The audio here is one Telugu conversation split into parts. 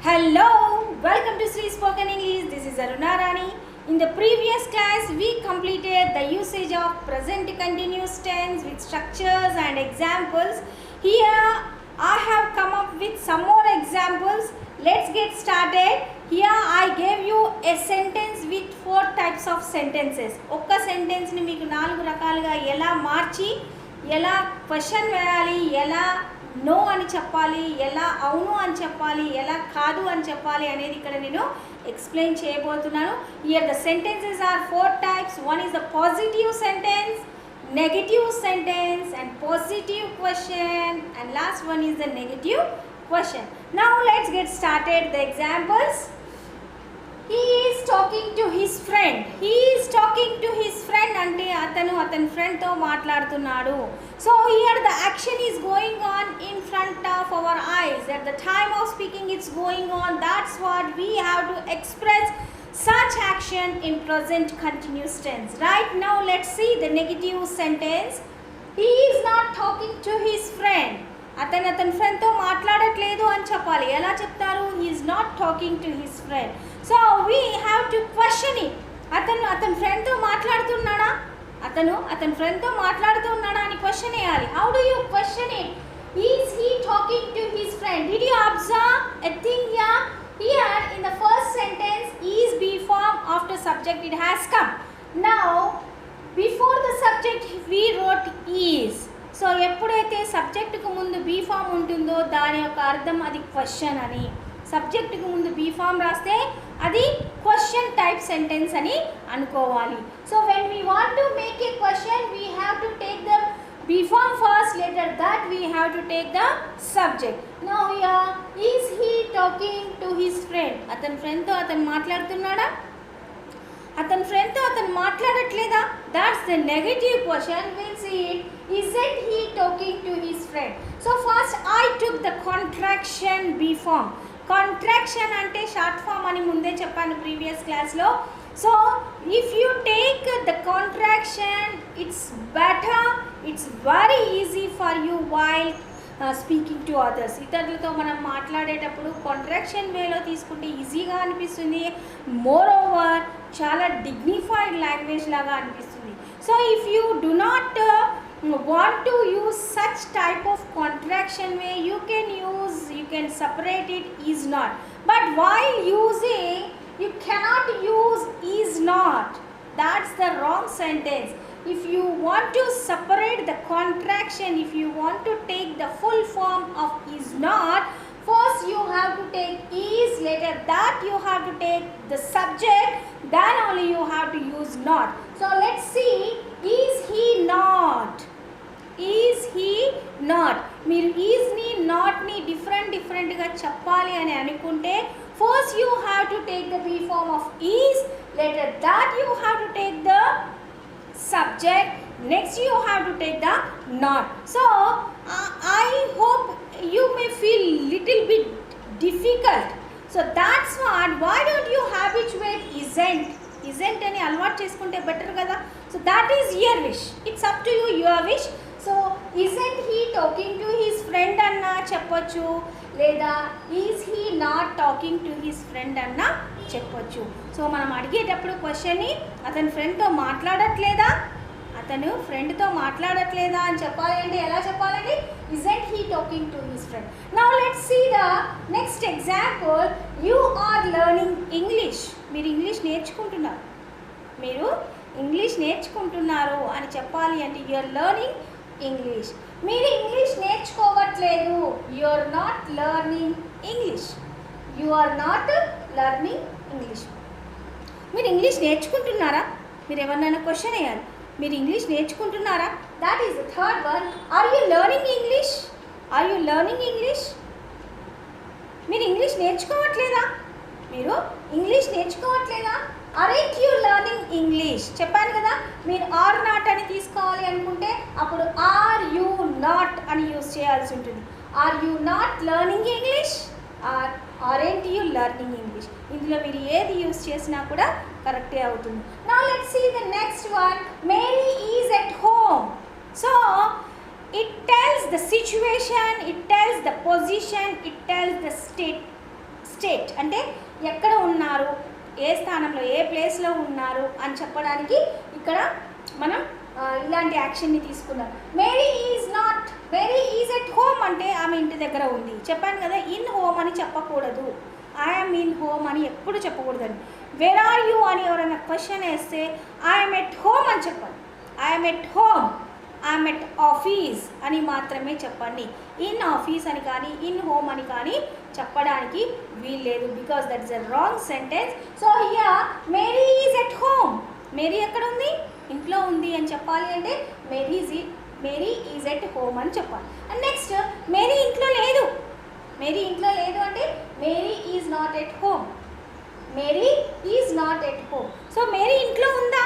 Hello, welcome to Sri Spoken English. This is Aruna Rani. In the previous class, we completed the usage of present continuous tense with structures and examples. Here, I have come up with some more examples. Let's get started. Here, I gave you a sentence with 4 types of sentences. ఒక్క సెంటెన్స్ని మీకు 4 రకాలుగా ఎలా మార్చి ఎలా క్వశ్చన్ వేయాలి, ఎలా నో అని చెప్పాలి, ఎలా అవును అని చెప్పాలి, ఎలా కాదు అని చెప్పాలి అనేది ఇక్కడ నేను ఎక్స్ప్లెయిన్ చేయబోతున్నాను. Here the sentences are 4 types. One is the positive sentence, negative sentence and positive question, and last one is the negative question. Now let's get started. The examples. He is talking to his friend. He is talking to his friend అంటే అతని friend తో మాట్లాడుతున్నాడు. So here the action is going on in front of our eyes. At the time of speaking it's going on. That's what we have to express such action in present continuous tense. Right now let's see the negative sentence. He is not talking to his friend. అతని ఫ్రెండ్తో మాట్లాడట్లేదు అని చెప్పాలి. ఎలా చెప్తారు? He is not talking to his friend. So we have to question it. అతని ఫ్రెండ్తో మాట్లాడుతున్నాడా? అతని ఫ్రెండ్తో మాట్లాడుతున్నాడా అని క్వశ్చన్ వేయాలి. How do you question it? Is he talking to his friend? Did you observe a thing here? Here in the first sentence is be form, after subject it has come. Now before the subject we wrote is. So ఎప్పుడైతే సబ్జెక్టుకు ముందు బీ ఫామ్ ఉంటుందో దాని యొక్క అర్థం అది క్వశ్చన్ అని. సబ్జెక్టుకు ముందు బీ ఫామ్ రాస్తే అది క్వశ్చన్ టైప్ సెంటెన్స్ అని అనుకోవాలి. So when we want to make a question we have to take the be form first, later that we have to take the subject. Now here is he talking to his friend. అతని ఫ్రెండ్తో అతను మాట్లాడుతున్నాడా? అతని ఫ్రెండ్తో అతను మాట్లాడట్లేదా? That's the negative question. Will see it. Isn't he talking to his friend? So first I took the contraction B form. Contraction అంటే షార్ట్ ఫామ్ అని ముందే చెప్పాను ప్రీవియస్ క్లాస్లో. So if you take the contraction it's better, it's very easy for you while speaking to others. ఇతరులతో మనం మాట్లాడేటప్పుడు కాంట్రాక్షన్ వేలో తీసుకుంటే ఈజీగా అనిపిస్తుంది. మోర్ ఓవర్ చాలా డిగ్నిఫైడ్ లాంగ్వేజ్ లాగా అనిపిస్తుంది. So if you do not want to use such type of contraction way, you can separate it is not, but while using you cannot use is not. That's the wrong sentence. If you want to separate the contraction, if you want to take the full form of is not, first you have to take is, later that you have to take the subject, then only you have to use not. So let's see, is he not? Is he not? మీరు ఈజ్ని నాట్ని డిఫరెంట్గా చెప్పాలి అని అనుకుంటే first you have to take the be form of is, later that you have to take the subject, next you have to take the not. So I hope you may feel little bit difficult. So that's what why don't you habituate isn't అని అలవాటు చేసుకుంటే బెటర్ కదా. So that is your wish. It's up to you, your wish. So isn't he talking to his friend అన్నా చెప్పొచ్చు, లేదా is he not talking to his friend అన్నా చెప్పొచ్చు. సో మనం అడిగేటప్పుడు క్వశ్చన్ని అతని ఫ్రెండ్తో మాట్లాడట్లేదా అని చెప్పాలి అంటే ఎలా చెప్పాలండి? isn't he talking to his friend. Now let's see the next example. You are learning English. మీరు ఇంగ్లీష్ నేర్చుకుంటున్నారు అని చెప్పాలి అంటే you are learning English. మీరు ఇంగ్లీష్ నేర్చుకోవట్లేదు, you are not learning English. మీరు ఇంగ్లీష్ నేర్చుకుంటున్నారా? మీరు ఎవరినైనా క్వశ్చన్ వేయాలి. మీరు ఇంగ్లీష్ నేర్చుకుంటున్నారా? That is the third one. Are you learning English? మీరు ఇంగ్లీష్ నేర్చుకోవట్లేదా? Aren't you learning English? చెప్పాను కదా, మీరు ఆర్ నాట్ అని తీసుకోవాలి అనుకుంటే అప్పుడు ఆర్ యూ నాట్ అని యూజ్ చేయాల్సి ఉంటుంది. Are you not learning English? Aren't you learning English? ఇందులో మీరు ఏది యూజ్ చేసినా కూడా కరెక్టే అవుతుంది. Now let's see the next one. Mary is at home. So it tells the situation, it tells the position, it tells the state అంటే ఎక్కడ ఉన్నారు, ఏ స్థానంలో ఏ ప్లేస్లో ఉన్నారు అని చెప్పడానికి ఇక్కడ మనం ఇలాంటి యాక్షన్ని తీసుకున్నాం. మేరీ ఈజ్ ఎట్ హోమ్ అంటే ఆమె ఇంటి దగ్గర ఉంది. చెప్పాను కదా, ఇన్ హోమ్ అని చెప్పకూడదు, ఐఎమ్ ఇన్ హోమ్ అని ఎప్పుడు చెప్పకూడదని. వేర్ ఆర్ యూ అని ఎవరైనా క్వశ్చన్ వేస్తే ఐఎమ్ ఎట్ హోమ్ అని చెప్పాలి. I'm at home, I'm at office అని మాత్రమే చెప్పండి. ఇన్ ఆఫీస్ అని కానీ ఇన్ హోమ్ అని కానీ చెప్పడానికి వీల్లేదు, because that is a wrong sentence. So here Mary is at home, Mary ఎక్కడ ఉంది, ఇంట్లో ఉంది అని చెప్పాలి అంటే మేరీ ఈజ్ ఎట్ హోమ్ అని చెప్పాలి. అండ్ నెక్స్ట్ మేరీ ఇంట్లో లేదు, మేరీ ఇంట్లో లేదు అంటే Mary is not at home, Mary is not at home. So Mary ఇంట్లో ఉందా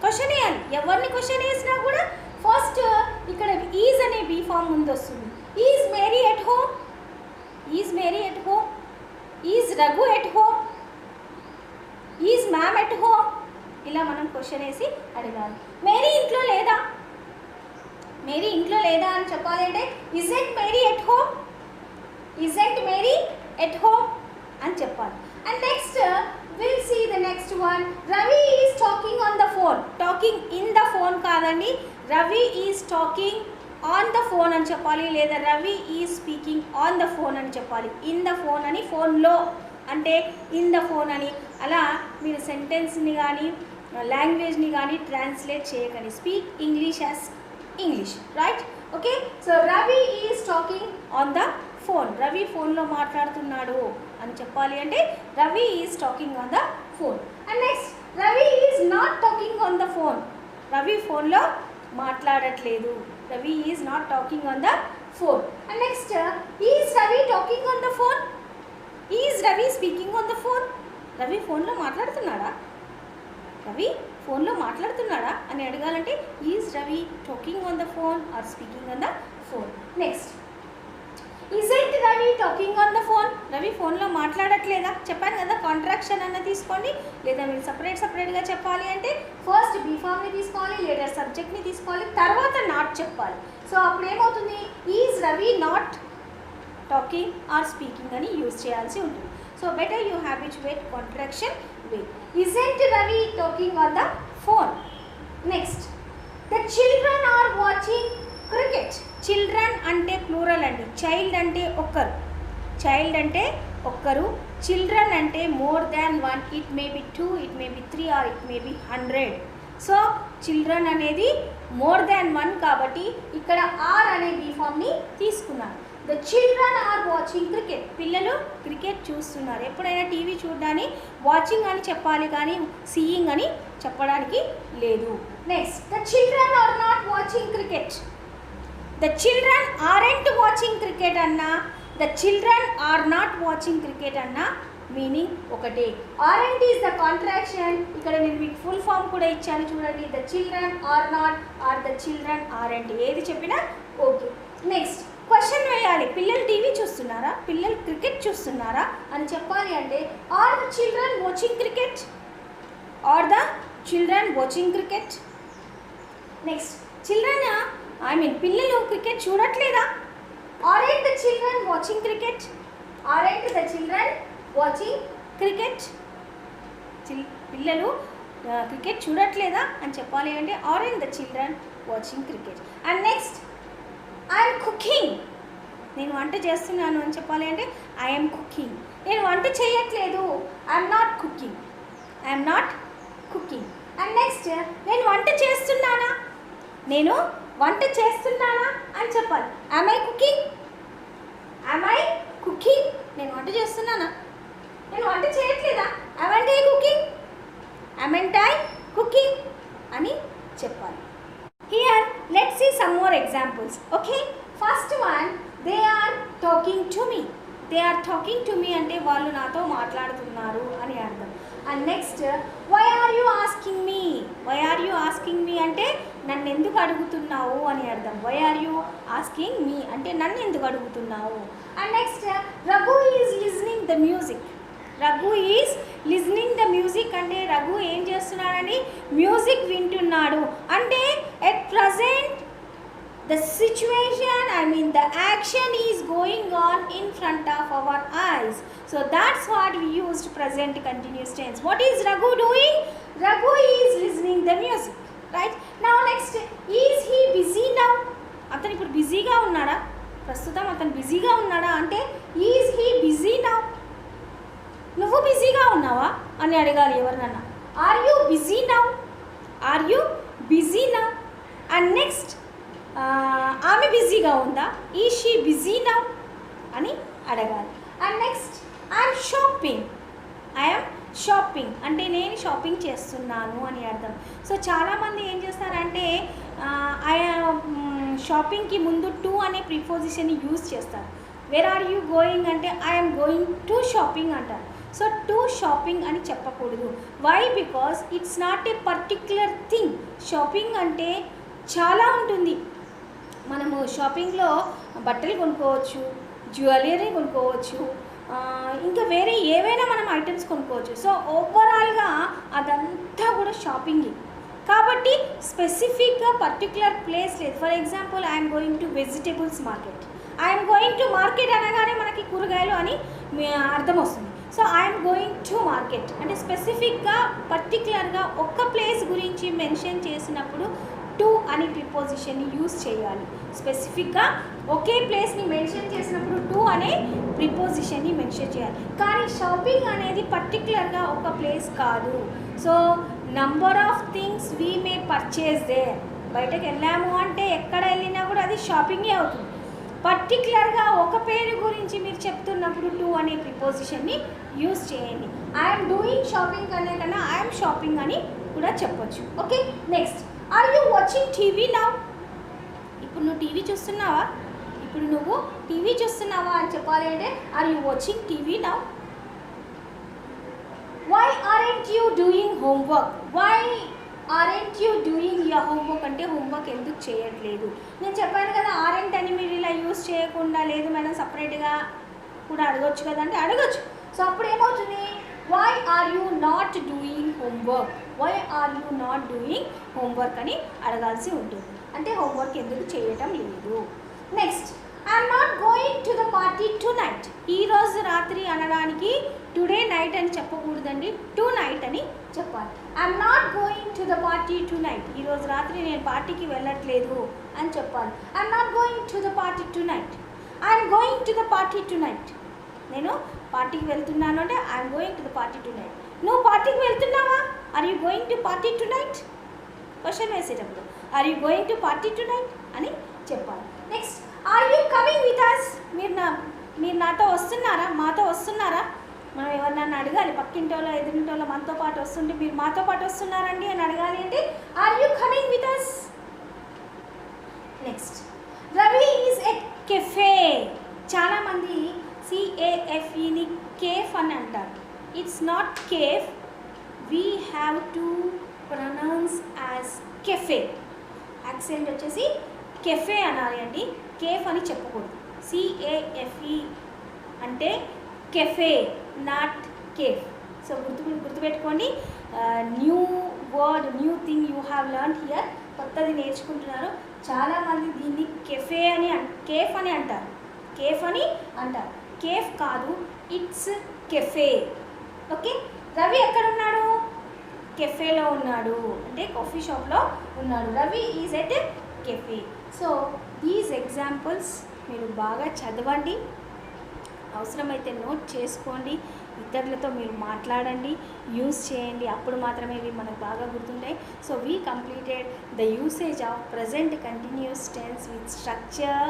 క్వశ్చన్ వేయాలి. ఎవరిని క్వశ్చన్ వేసినా కూడా ఫస్ట్ ఇక్కడ ఈజ్ అనే బీ ఫామ్ ముందు వస్తుంది. Is Mary at home, is Mary at home, is Raghu at home, is ma'am at home, ఇలా మనం క్వశ్చన్ వేసి అడగాలి. మేరీ ఇంట్లో లేదా, మేరీ ఇంట్లో లేదా అని చెప్పాలి అంటే isn't Mary at home, isn't Mary at home అని చెప్పాలి. And next will see the next one. Ravi is talking on the phone, talking in the phone కాదండి, Ravi is talking on the phone అని చెప్పాలి, లేదా Ravi is speaking on the phone అని చెప్పాలి. ఇన్ ద ఫోన్ అని ఫోన్లో అంటే ఇన్ ద ఫోన్ అని అలా మీరు సెంటెన్స్ని కానీ లాంగ్వేజ్ని కానీ ట్రాన్స్లేట్ చేయకండి. Speak English as English, right? Okay, so Ravi is talking on the phone, Ravi ఫోన్లో మాట్లాడుతున్నాడు అని చెప్పాలి అంటే Ravi is talking on the phone. And next Ravi is not talking on the phone, Ravi ఫోన్లో మాట్లాడట్లేదు, Ravi is not talking on the phone. And next is Ravi talking on the phone, is Ravi speaking on the phone, Ravi ఫోన్లో మాట్లాడుతున్నాడా, రవి ఫోన్లో మాట్లాడుతున్నాడా అని అడగాలంటే is Ravi talking on the phone are speaking on the phone. Next isn't Ravi talking on the phone, Ravi ఫోన్లో మాట్లాడట్లేదా, చెప్పాను కదా కాంట్రాక్షన్ అన్న తీసుకోండి, లేదా మీరు సపరేట్గా చెప్పాలి అంటే ఫస్ట్ బీ ఫామ్ని తీసుకోవాలి, లేదా సబ్జెక్ట్ని తీసుకోవాలి, తర్వాత నాట్ చెప్పాలి. సో అప్పుడు ఏమవుతుంది, is Ravi not talking or speaking అని యూజ్ చేయాల్సి ఉంటుంది. So better you habituate contraction way. Isn't Ravi talking on the phone? Next, the children are watching cricket. Children ante plural andi, child ante okkaru, child ante okkaru, children ante more than one, it may be 2, it may be 3 or it may be 100. So children అనేది మోర్ దాన్ 1 కాబట్టి ఇక్కడ ఆర్ అనే బీ ఫామ్ని తీసుకున్నాను. The children are watching cricket, పిల్లలు క్రికెట్ చూస్తున్నారు. ఎప్పుడైనా టీవీ చూడడాన్ని వాచింగ్ అని చెప్పాలి కానీ సీయింగ్ అని చెప్పడానికి లేదు. Next, the children are not watching cricket, the children aren't watching cricket అన్నా, the children are not watching cricket అన్నా మీనింగ్ ఒకటే. ఆరెంట్ ఈజ్ ద కాంట్రాక్షన్, ఇక్కడ నేను మీకు ఫుల్ ఫామ్ కూడా ఇచ్చాను చూడండి. The children are not or the children aren't, ఏది చెప్పినా ఓకే. నెక్స్ట్ క్వశ్చన్ వేయాలి, పిల్లలు టీవీ చూస్తున్నారా, పిల్లలు క్రికెట్ చూస్తున్నారా అని చెప్పాలి అంటే are the children watching cricket, are the children watching cricket. Next, children పిల్లలు క్రికెట్ చూడట్లేదా, aren't the children watching cricket, aren't the children watching cricket, పిల్లలు క్రికెట్ చూడట్లేదా అని చెప్పాలి అంటే aren't the children watching cricket. And next, I'm cooking, నేను వంట చేస్తున్నాను అని చెప్పాలి అంటే ఐఎమ్ కుకింగ్. నేను వంట చేయట్లేదు, I'm not cooking, I'm not cooking. And next, నేను వంట చేస్తున్నానా, నేను వంట చేస్తున్నానా అని చెప్పాలి. I'm I cooking, I'm I cooking, నేను వంట చేస్తున్నానా, నేను వంట చేయట్లేదా, I'm I cooking, I'm I cooking అని చెప్పాలి. Here, let's see some more examples. Okay, first one, they are talking to me. They are talking to me అంటే వాళ్ళు నాతో మాట్లాడుతున్నారు అని అర్థం. And next, why are you asking me? Why are you asking me అంటే నన్ను ఎందుకు అడుగుతున్నావు అని అర్థం. Why are you asking me అంటే నన్ను ఎందుకు అడుగుతున్నావు. And next, Raghu is listening the music. Raghu is listening the music అంటే రఘు ఏం చేస్తున్నాడని మ్యూజిక్ వింటున్నాడు. అంటే at present the situation, the action is going on in front of our eyes. So that's what we used present continuous tense. What is Raghu doing? Raghu is listening the music, right? Now next, is he busy now? అతను ఇప్పుడు బిజీగా ఉన్నాడా? ప్రస్తుతం అతను బిజీగా ఉన్నాడా అంటే ఈజ్ హీ బిజీ నౌ. నువ్వు బిజీగా ఉన్నావా అని అడగాలి ఎవరినన్నా. Are you busy now? Are you busy now? And next, ఆమె బిజీగా ఉందా? ఈ షీ బిజీ నౌ అని అడగాలి. And next, I'm shopping. I'm shopping అంటే నేను షాపింగ్ చేస్తున్నాను అని అర్థం. సో చాలామంది ఏం చేస్తారంటే షాపింగ్కి ముందు టు అనే ప్రిపోజిషన్ని యూజ్ చేస్తారు. వేర్ ఆర్ యూ గోయింగ్ అంటే ఐఎమ్ గోయింగ్ టు షాపింగ్ అంటారు. సో టు షాపింగ్ అని చెప్పకూడదు. Why? Because it's not a particular thing. Shopping అంటే చాలా ఉంటుంది. మనము షాపింగ్లో బట్టలు కొనుక్కోవచ్చు, జ్యువెలరీ కొనుక్కోవచ్చు, ఇంకా వేరే ఏవైనా మనం ఐటమ్స్ కొనుక్కోవచ్చు. సో ఓవరాల్గా అదంతా కూడా షాపింగే. కాబట్టి స్పెసిఫిక్గా పర్టిక్యులర్ ప్లేస్ లేదు. For example, I'm going to vegetables market. I'm going to market అనగానే మనకి కూరగాయలు అని అర్థం వస్తుంది. So I'm going to market అంటే స్పెసిఫిక్గా పర్టిక్యులర్గా ఒక్క ప్లేస్ గురించి మెన్షన్ చేసినప్పుడు టు అని ప్రిపోజిషన్ని యూజ్ చేయాలి. స్పెసిఫిక్గా ఒకే ప్లేస్ని మెన్షన్ చేసినప్పుడు టు అనే ప్రిపోజిషన్ని మెన్షన్ చేయాలి. కానీ షాపింగ్ అనేది పర్టిక్యులర్గా ఒక ప్లేస్ కాదు. So number of things we may purchase there. బయటకు వెళ్ళాము అంటే ఎక్కడ వెళ్ళినా కూడా అది షాపింగే అవుతుంది. పర్టిక్యులర్గా ఒక పేరు గురించి మీరు చెప్తున్నప్పుడు టు అనే ప్రిపోజిషన్ని యూజ్ చేయండి. ఐఎమ్ డూయింగ్ షాపింగ్ అనే కన్నా ఐఎమ్ షాపింగ్ అని కూడా చెప్పొచ్చు. Okay, next, are you watching TV now? ఇప్పుడు నువ్వు టీవీ చూస్తున్నావా? ఇప్పుడు నువ్వు టీవీ చూస్తున్నావా అని చెప్పాలి అంటే are you watching TV now? Why aren't you doing homework? Why aren't you doing your homework అంటే హోంవర్క్ ఎందుకు చేయట్లేదు? నేను చెప్పాను కదా, ఆరెంట్ అని మీరు ఇలా యూజ్ చేయకుండా లేదు మేడం సపరేట్గా కూడా అడగొచ్చు కదా అంటే అడగొచ్చు. సో అప్పుడు ఏమవుతుంది? Why are you not doing homework? Why are you not doing homework అని అడగాల్సి ఉంటుంది. అంటే హోంవర్క్ ఎందుకు చేయటం లేదు. Next, I'm not going to the party tonight. ఈరోజు రాత్రి అనడానికి టుడే నైట్ అని చెప్పకూడదండి, టు నైట్ అని చెప్పాలి. I'm not going to the party tonight. ఈరోజు రాత్రి నేను పార్టీకి వెళ్ళట్లేదు అని చెప్పాలి. I'm not going to the party tonight. I'm going to the party tonight. నేను పార్టీకి వెళ్తున్నాను అంటే I'm going to the party tonight. నువ్వు పార్టీకి వెళ్తున్నావా? Are you going to party tonight? Question వేసేటప్పుడు are you going to party tonight అని చెప్పాలి. Next, are you coming with us? మీరు నాతో వస్తున్నారా? మాతో వస్తున్నారా? మనం ఎవరినన్నా అడగాలి, పక్కింటోలో ఎదురింటోలో మనతో పాటు వస్తుంటే మీరు మాతో పాటు వస్తున్నారండి అని అడగాలి అంటే are you coming with us? Next, Ravi is at cafe. చాలామంది CAFEని కేఫ్ అని అంటారు. It's not cafe. We have to pronounce as cafe. Accent వచ్చేసి కెఫే అనాలి అండి, కేఫ్ అని చెప్పకూడదు. CAFE అంటే కెఫే, నాట్ కేఫ్. సో గుర్తుపెట్టుకోండి. New word, new thing you have learn here. కొత్తది నేర్చుకుంటున్నారు. చాలామంది దీన్ని కెఫే అని కేఫ్ అని అంటారు. కేఫ్ అని అంటారు. కేఫ్ కాదు, ఇట్స్ కెఫే. ఓకే, రవి ఎక్కడున్నాడు? కెఫేలో ఉన్నాడు అంటే కాఫీ షాప్లో ఉన్నాడు. Ravi is at cafe. So these examples మీరు బాగా చదవండి, అవసరమైతే నోట్ చేసుకోండి, ఇతరులతో మీరు మాట్లాడండి, యూజ్ చేయండి. అప్పుడు మాత్రమే ఇవి మనకు బాగా గుర్తుంటాయి. So we completed the usage of present continuous tense with structure,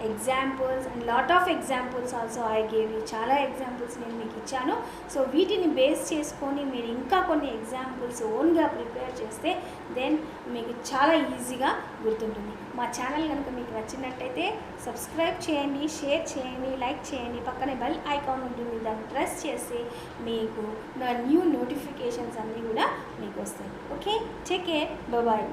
examples and lot of examples also I gave you. చాలా ఎగ్జాంపుల్స్ నేను మీకు ఇచ్చాను. సో వీటిని బేస్ చేసుకొని మీరు ఇంకా కొన్ని ఎగ్జాంపుల్స్ ఓన్గా ప్రిపేర్ చేస్తే దెన్ మీకు చాలా ఈజీగా గుర్తుంటుంది. మా ఛానల్ కనుక మీకు నచ్చినట్టయితే సబ్స్క్రైబ్ చేయండి, షేర్ చేయండి, లైక్ చేయండి. పక్కనే బెల్ ఐకాన్ ఉంటుంది, దాన్ని ప్రెస్ చేస్తే మీకు నా న్యూ నోటిఫికేషన్స్ అన్నీ కూడా మీకు వస్తాయి. Okay, take care, bye.